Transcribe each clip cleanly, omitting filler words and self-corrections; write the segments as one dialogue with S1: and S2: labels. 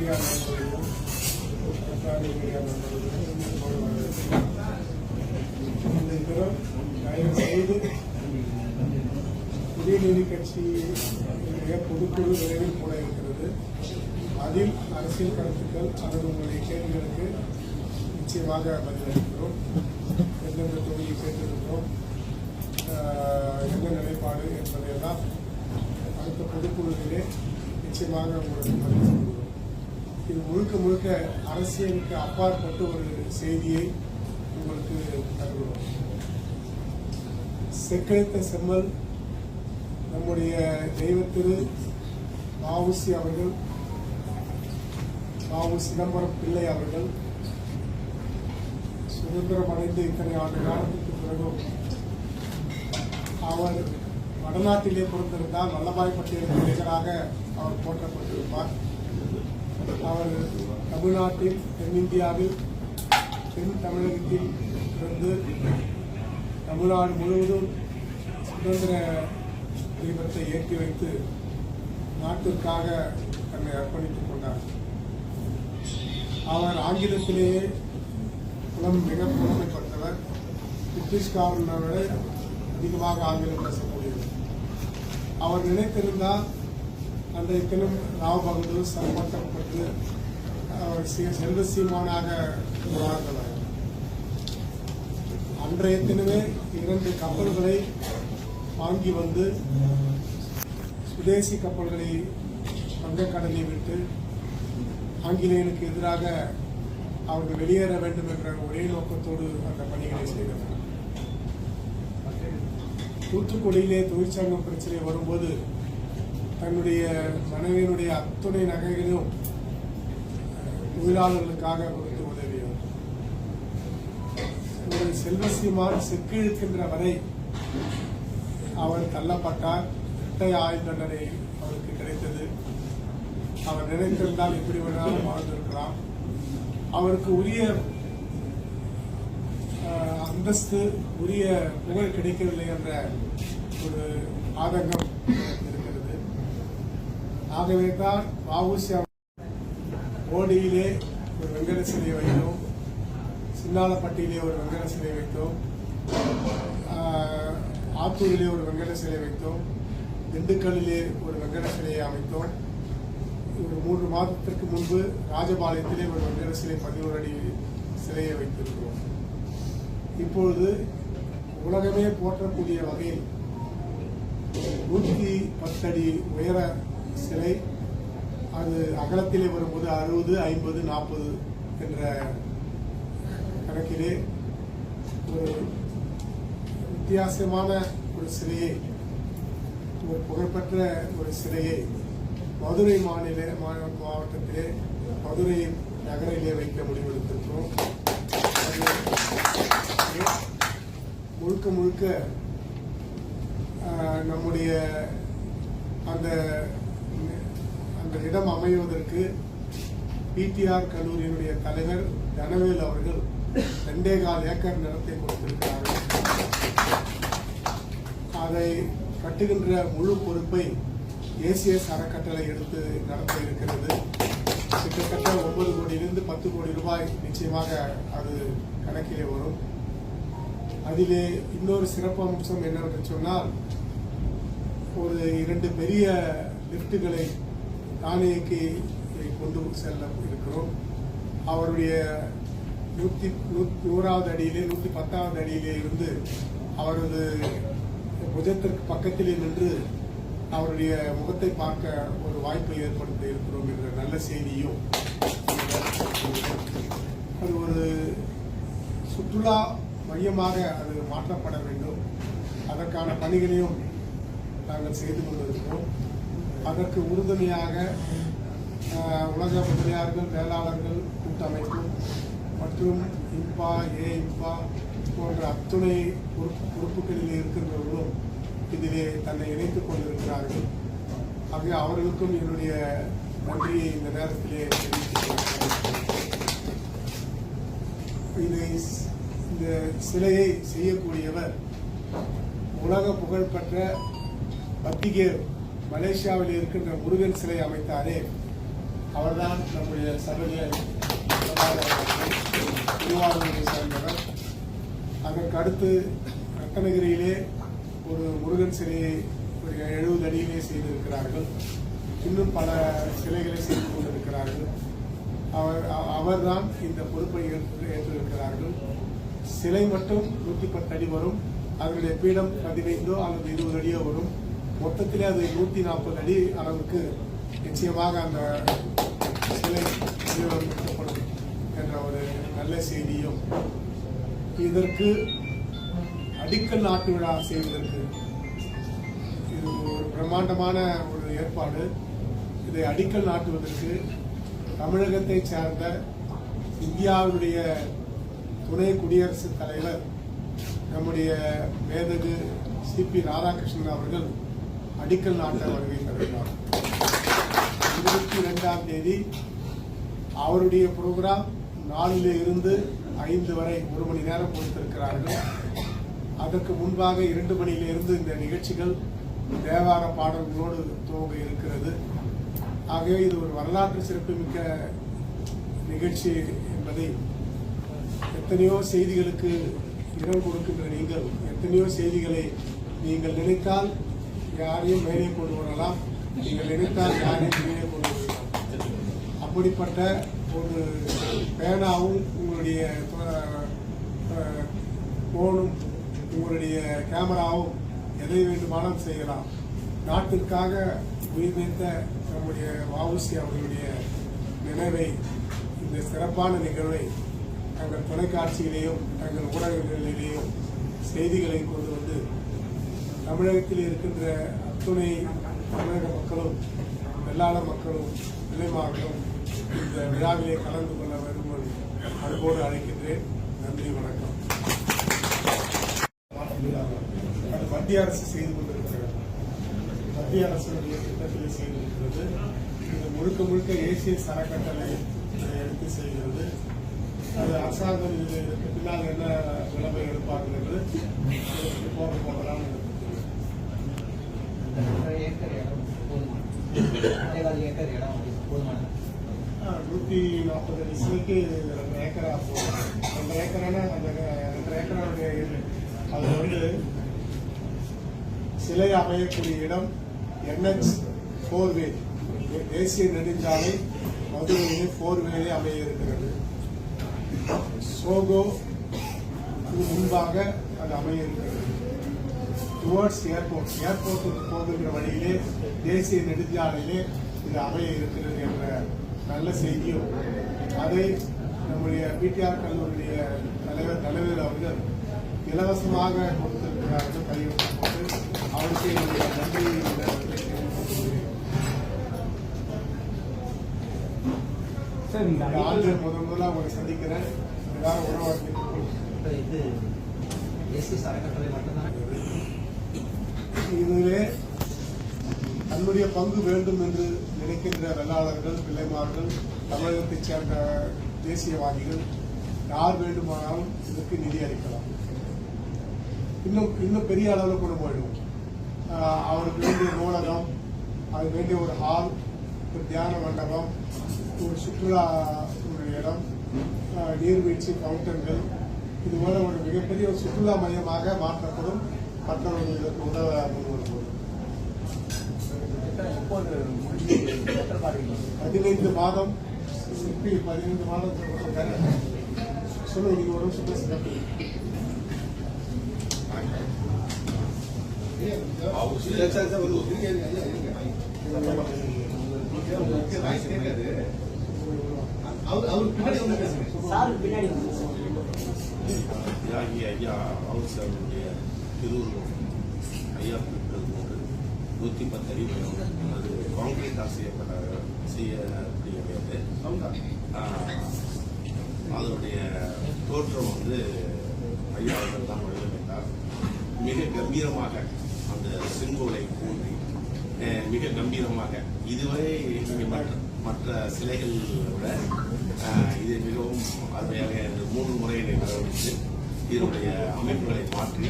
S1: Media நண்பர்களையும் media நண்பர்களையும் இந்த தினம் தயவு செய்து புதிய நீதி கட்சியுடைய பொதுக்குழு விரைவில் கூட இருக்கிறது. அதில் அரசியல் கருத்துக்கள் அல்லது உங்களுடைய கேள்விகளுக்கு நிச்சயமாக பதிலளிக்கிறோம். எந்தெந்த தொகுதியை கேட்டிருக்கிறோம், என்ன நிலைப்பாடு என்பதையெல்லாம் அடுத்த பொதுக்குழுவிலே நிச்சயமாக உங்களுக்கு பதிவு செய்கிறோம். இது முழுக்க முழுக்க அரசியலுக்கு அப்பாற்பட்ட ஒரு செய்தியை உங்களுக்கு தருகிறோம். செக்கழித்த செம்மல் நம்முடைய தெய்வத்திரு வ.உ.சி. அவர்கள், வ.உ. சிதம்பரம் பிள்ளை அவர்கள் சுதந்திரம் அடைந்து இத்தனை ஆண்டு காலத்துக்கு பிறகும் அவர் வடநாட்டிலே பிறந்திருந்தால் வல்லபாய் பட்டேலுக்கு நிகராக அவர் போற்றப்பட்டிருப்பார். அவர் தமிழ்நாட்டில், தென்னிந்தியாவில், தென் தமிழகத்தில் இருந்து தமிழ்நாடு முழுவதும் சுதந்திர தீபத்தை ஏற்றி வைத்து நாட்டிற்காக தன்னை அர்ப்பணித்துக் கொண்டார். அவர் ஆங்கிலத்திலேயே மிக புலமைப்பட்டவர். பிரிட்டிஷ்காரனோட அதிகமாக ஆங்கிலம் பேசக்கூடியவர். அவர் நினைத்திருந்தால் அன்றைய தினம் ராவ் பகதூர் சம்பந்தப்பட்டு அவர் செல்வ சீமானாக வாழ்ந்தவர். அன்றைய தினமே 2 கப்பல்களை வாங்கி வந்து சுதேசி கப்பல்களை வங்கக்கடலை விட்டு ஆங்கிலேயனுக்கு எதிராக அவர்கள் வெளியேற வேண்டும் என்ற ஒரே நோக்கத்தோடு அந்த பணிகளை செய்தனர். தூத்துக்குடியிலே தொழிற்சங்கம் பிரச்சனை வரும்போது தன்னுடைய மனைவியினுடைய அத்துணை நகைகளும் தொழிலாளர்களுக்காக கொடுத்து உதவியவர். ஒரு செல்வசீமான் செக்கிழுக்கின்ற வரை அவர் தள்ளப்பட்டார். இரட்டை ஆயுள் தண்டனை அவருக்கு கிடைத்தது. அவர் நினைத்திருந்தால் எப்படி வேணாலும் வாழ்ந்திருக்கலாம். அவருக்கு உரிய அந்தஸ்து, உரிய புகழ் கிடைக்கவில்லை என்ற ஒரு ஆதங்கம் இருக்கிறது. ஆகவே தான் வ.உ.சி. ஓடியிலே ஒரு வெங்கட சிலையை வைத்தோம், சின்னாலப்பட்டியிலே ஒரு வெங்கட சிலை வைத்தோம், ஆத்தூரிலே ஒரு வெங்கட சிலை வைத்தோம், திண்டுக்கல்லிலே ஒரு வெங்கட சிலையை அமைத்தோம். ஒரு 3 மாதத்திற்கு முன்பு ராஜபாளையத்திலே ஒரு வெங்கட சிலை 11 அடி சிலையை வைத்திருக்கிறோம். இப்பொழுது உலகமே போற்றக்கூடிய வகையில் 110 அடி உயர சிலை, அது அகலத்திலே வரும்போது 60, 50, 40 என்ற கணக்கிலே ஒரு வித்தியாசமான ஒரு சிலையை, ஒரு புகழ்பெற்ற ஒரு சிலையை மதுரை மாவட்டத்திலே, மதுரை நகரிலே வைக்க முடிவெடுத்திருக்கிறோம். முழுக்க முழுக்க நம்முடைய அந்த இடம் அமைவதற்கு பிடிஆர் கல்லூரியினுடைய தலைவர் தனவேல் அவர்கள் 2.25 ஏக்கர் நிலத்தை கொடுத்திருக்கிறார்கள். அதை கட்டுகின்ற முழு பொறுப்பை ஏசிஎஸ் அறக்கட்டளை எடுத்து நடத்த இருக்கிறது. கிட்டத்தட்ட 9 கோடியிலிருந்து 10 கோடி ரூபாய் நிச்சயமாக அது கணக்கிலே வரும். அதிலே இன்னொரு சிறப்பு அம்சம் என்னவென்று சொன்னால், ஒரு 2 பெரிய லிப்டுகளை தானியக்கி கொண்டு செல்ல இருக்கிறோம். அவருடைய 100வது அடியிலே 110வது அடியிலே இருந்து அவரது புஜத்திற்கு பக்கத்திலே நின்று அவருடைய முகத்தை பார்க்க ஒரு வாய்ப்பை ஏற்படுத்த இருக்கிறோம் என்ற நல்ல செய்தியும், அது ஒரு சுற்றுலா மையமாக அது மாற்றப்பட வேண்டும். அதற்கான பணிகளையும் நாங்கள் செய்து கொண்டிருக்கிறோம். அதற்கு உறுதுணையாக உலக முதலியார்கள் வேளாளர்கள் கூட்டமைப்பு மற்றும் இம்பா, இம்பா போன்ற அத்துணை உறுப்புகளில் இருக்கின்றவர்களும் இதிலே தன்னை இணைத்துக் கொண்டிருக்கிறார்கள். ஆகவே அவர்களுக்கும் என்னுடைய நன்றியை இந்த நேரத்திலே இந்த சிலையை செய்யக்கூடியவர் உலக புகழ்பெற்ற பத்திகேர் மலேசியாவில் இருக்கின்ற முருகன் சிலை அமைத்தாரே, அவர்தான் நம்முடைய சபையை திருவாரூரை சேர்ந்தவர். அதற்கு அடுத்து ரத்தனகிரியிலே ஒரு முருகன் சிலையை ஒரு 70 அடியிலே செய்திருக்கிறார்கள். இன்னும் பல சிலைகளை செய்து கொண்டிருக்கிறார்கள். அவர்தான் இந்த பொறுப்பை ஏற்றிருக்கிறார்கள். சிலை மட்டும் 110 அடி வரும். அதனுடைய பீடம் 15 அல்லது 20 அடியோ வரும். மொத்தத்திலே அது 140 அடி அளவுக்கு நிச்சயமாக அந்த சிலை வடிவமைக்கப்படும் என்ற ஒரு நல்ல செய்தியும், இதற்கு அடிக்கல் நாட்டு விழா செய்வதற்கு இது ஒரு பிரம்மாண்டமான ஒரு ஏற்பாடு. இதை அடிக்கல் நாட்டுவதற்கு தமிழகத்தை சார்ந்த இந்தியாவுடைய துணை குடியரசுத் தலைவர் நம்முடைய மேதகு சிபி ராதாகிருஷ்ணன் அவர்கள் அடிக்கல் நாட்ட வருகை தருகிறார். 22ஆம் தேதி அவருடைய புரோகிராம் 4 இருந்து 5 வரை 1 மணி நேரம் கொடுத்திருக்கிறார்கள். அதற்கு முன்பாக 2 மணியிலிருந்து இந்த நிகழ்ச்சிகள் தேவார பாடல்களோடு துவங்க இருக்கிறது. ஆகவே இது ஒரு வரலாற்று சிறப்புமிக்க நிகழ்ச்சி என்பதை எத்தனையோ செய்திகளுக்கு இடம் கொடுக்கின்ற நீங்கள், எத்தனையோ செய்திகளை நீங்கள் நினைத்தால் யாரையும் மேலே கொண்டு வரலாம், நீங்கள் நினைத்தால் யாரையும் மேலே கொண்டு வரலாம். அப்படிப்பட்ட ஒரு பேனாவும் உங்களுடைய போனும் உங்களுடைய கேமராவும் எதை வேண்டுமானாலும் செய்யலாம். நாட்டிற்காக உயிர்நீத்த நம்முடைய வஉசி அவர்களுடைய நினைவை, இந்த சிறப்பான நிகழ்வை தங்கள் தொலைக்காட்சியிலேயும் தங்கள் ஊடகங்களிலேயும் செய்திகளை கொண்டு வந்து தமிழகத்தில் இருக்கின்ற அத்துணை தமிழக மக்களும் வெள்ளாளர் மக்களும் விலைமார்களும் இந்த விழாவிலே கலந்து கொள்ள வரும்போது அன்போடு அழைக்கின்றேன். நன்றி, வணக்கம். அது மத்திய அரசு செய்து கொண்டிருக்கிறது. மத்திய அரசுடைய திட்டத்திலே செய்திருக்கிறது. இது முழுக்க முழுக்க ஏசிஎஸ் அறக்கட்டளை எடுத்து செய்கிறது. அது அரசாங்கம் இதற்கு பின்னால் என்ன நிலைமை எடுப்பார்கள் போக போகலாம். 140 அடி சிலைக்கு 2 ஏக்கரா போகும். 2 ஏக்கரான அந்த 2 ஏக்கராவுடைய அது வந்து சிலை அமையக்கூடிய இடம் NH 4-வே, தேசிய நெடுஞ்சாலை மதுரையிலே 4-வேலே அமைய இருக்கிறது. சோகோ முன்பாக அது அமைய இருக்கிறது. டுவர்ட்ஸ் ஏர்போர்ட்டுக்கு போகின்ற வழியிலே தேசிய நெடுஞ்சாலையிலே இது அமைய இருக்கிறது என்ற நல்ல செய்தியும், அதை நம்முடைய பிடிஆர் கல்லூரியுடைய தலைவர் அவர்கள் இலவசமாக கொடுத்திருக்கிறார்கள். கையெழுத்து போட்டு அவருக்கு என்னுடைய நன்றி. ஆண்டு முதல்ல உங்களை சந்திக்கிறேன். எல்லாரும் உணவாக இதிலே தன்னுடைய பங்கு வேண்டும் என்று நினைக்கின்ற வெள்ளாளர்கள், பிள்ளைமார்கள், தமிழகத்தைச் சேர்ந்த தேசியவாதிகள் யார் வேண்டுமானாலும் இதற்கு நிதி அளிக்கலாம். இன்னும் பெரிய அளவில் கூட போயிடுவோம். அவருக்கு வேண்டிய நூலகம், அதுக்கு வேண்டிய ஒரு ஹால், ஒரு தியான மண்டபம், ஒரு சுற்றுலா இடம், நீர்வீழ்ச்சி, ஃபவுண்டன்கள், இதுபோல ஒரு மிகப்பெரிய ஒரு சுற்றுலா மையமாக மாற்றப்படும். மற்றவர்கள் இதற்கு உதவ முன்வரும்போது 15 மாதம் 15 மாதம் சொல்லுங்க. நீங்க ஒரு நிமிஷம்
S2: திருவுருவம் ஐயா குறிப்பிட்டது போன்று 110 அடி அது கான்கிரீட்டால் செய்யக்கூடியது. அதனுடைய தோற்றம் வந்து ஐயா அவர்கள் தான் வடிவமைத்தார். மிக கம்பீரமாக அந்த செங்கோலை கூன்றி மிக கம்பீரமாக, இதுவரை நீங்கள் மற்ற சிலைகள் விட இது மிகவும் அருமையாக 3 முறை வரவழைத்து இதனுடைய அமைப்புகளை மாற்றி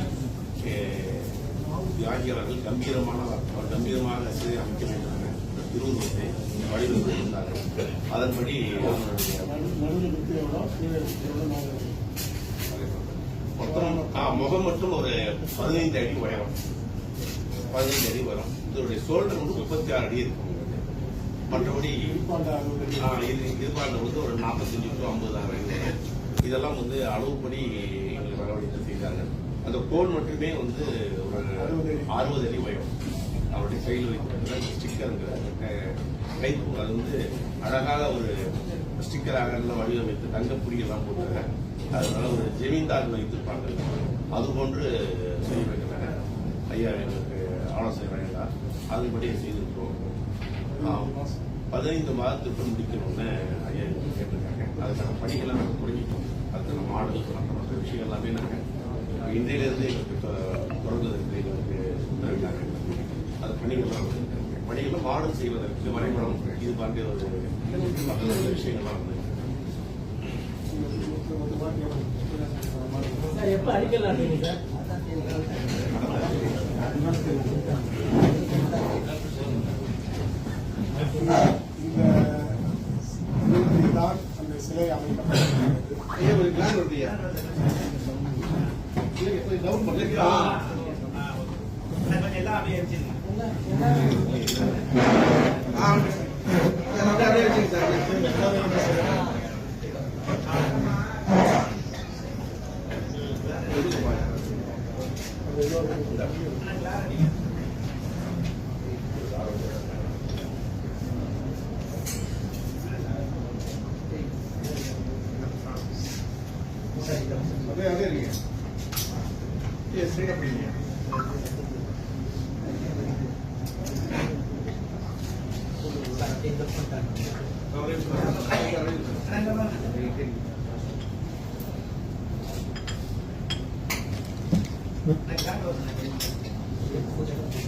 S2: தியாகியாளர்கள் கம்பீரமாக சிலை அமைக்க வேண்டும் என 20 வடிவமைப்பு இருந்தாங்க. அதன்படி
S1: நடுவில் வித்து எவ்வளோ, கீழே வித்து எவ்வளோ, மேலே எவ்வளோ?
S2: மொத்தம் முகம் மட்டும் ஒரு 15 அடி உயரம், 15 அடி வரும். இதோடைய ஷோல்டர் வந்து 36 அடி இருக்கும். மற்றபடி எதிர்பார்த்த வந்து ஒரு 45 to 50 அடி. இதெல்லாம் வந்து அளவுப்படி எங்களுக்கு வரவழைத்து செய்தாங்க. அந்த கோல் மட்டுமே வந்து ஒரு 60 அடி உயரம். அவருடைய கையில் வைத்திருக்கிற ஸ்டிக்கருங்கிற கைப்பு அது வந்து அழகாக ஒரு ஸ்டிக்கராக வடிவமைத்து தங்கப்புடி எல்லாம் போட்டாங்க. அதனால ஒரு ஜெமீன்தார் வைத்திருப்பாங்க, அது போன்று செய்ய வைக்கிறாங்க. ஐயா எங்களுக்கு ஆலோசனை வழங்கினார், அதன்படி செய்திருக்கிறோம். 15 மாதத்திற்குள் முடிக்கணும்னு ஐயா எங்களுக்கு கேட்டிருக்காங்க. அதுக்கான பணிகளை நாங்கள் தொடங்கிட்டோம். அதுக்கான மாடல் மற்ற விஷயம் எல்லாமே நாங்கள் இன்றையிலிருந்து எங்களுக்கு தொடர்ந்ததற்கு எங்களுக்கு உத்தரவிட்டாங்க. அது பணிகளை மாடல் செய்வதற்கு வரைபடம் இது மாதிரி ஒரு மற்ற விஷயங்கள்லாம் வந்து
S3: எப்ப அடிக்கலாம் சார்?
S1: தான் அந்த சிலை அமைக்கப்பட்டது. அதே இருக்கீங்க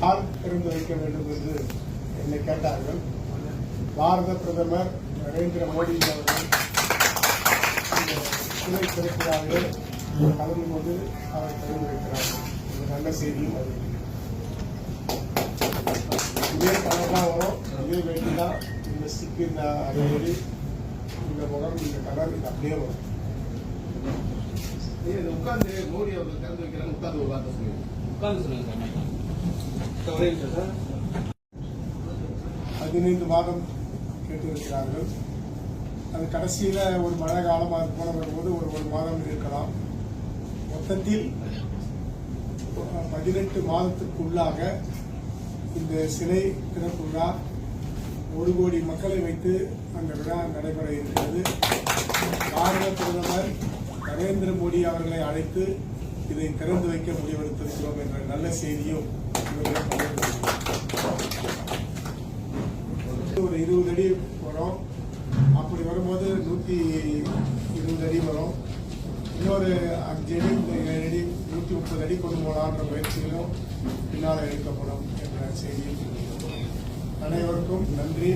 S1: யார் திறந்து வைக்க வேண்டும் என்று என்னை கேட்டார்கள். பாரத பிரதமர் நரேந்திர மோடி அவர்கள் சிலை திறக்கிறார்கள், கலந்து கொண்டு அவர் திறந்து வைக்கிறார்கள். இது நல்ல செய்தியும் அது. இதே கலர் தான் வரும், இதே வேட்டி தான். இந்த ஸ்டிக்கு, இந்த அரையடி, இந்த முகம், இந்த கலர் இது அப்படியே வரும்.
S2: உட்கார்ந்து மோடி அவர்கள் திறந்து வைக்கிறாங்க. உட்கார்ந்து ஒரு வார்த்தை சொல்லுங்க.
S3: உட்கார்ந்து சொல்லுங்க சார்.
S1: 15 மாதம் கேட்டிருக்கிறார்கள். அது கடைசியில ஒரு மழை காலமாக போன வரும்போது ஒரு மாதம் இருக்கலாம். மொத்தத்தில் 18 மாதத்திற்குள்ளாக இந்த சிலை திறப்பு விழா 1 கோடி மக்களை வைத்து அந்த விழா நடைபெற இருக்கிறது. பாரத பிரதமர் நரேந்திர மோடி அவர்களை அழைத்து இதை திறந்து வைக்க முடிவெடுத்திருக்கிறோம் என்ற நல்ல செய்தியும் ஒரு 20 அடி வரும். அப்படி வரும்போது 120 அடி வரும். இன்னொரு 5 அடி, 7 அடி, 130 அடி கொண்டு போனான்ற முயற்சிகளும் பின்னால் எடுக்கப்படும் என்ற செய்தி. அனைவருக்கும் நன்றி.